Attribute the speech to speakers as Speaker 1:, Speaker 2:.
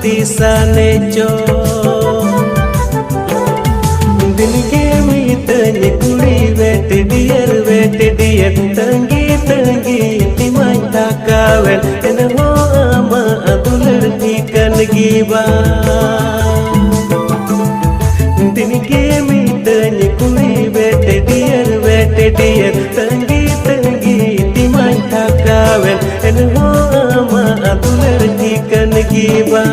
Speaker 1: tisane cho din ke mitanya kuri vet dier tangi timai takawen enho ama adular ikan giba din ke mitanya kuri vet dier tangi timai takawen enho ama adular ikan giba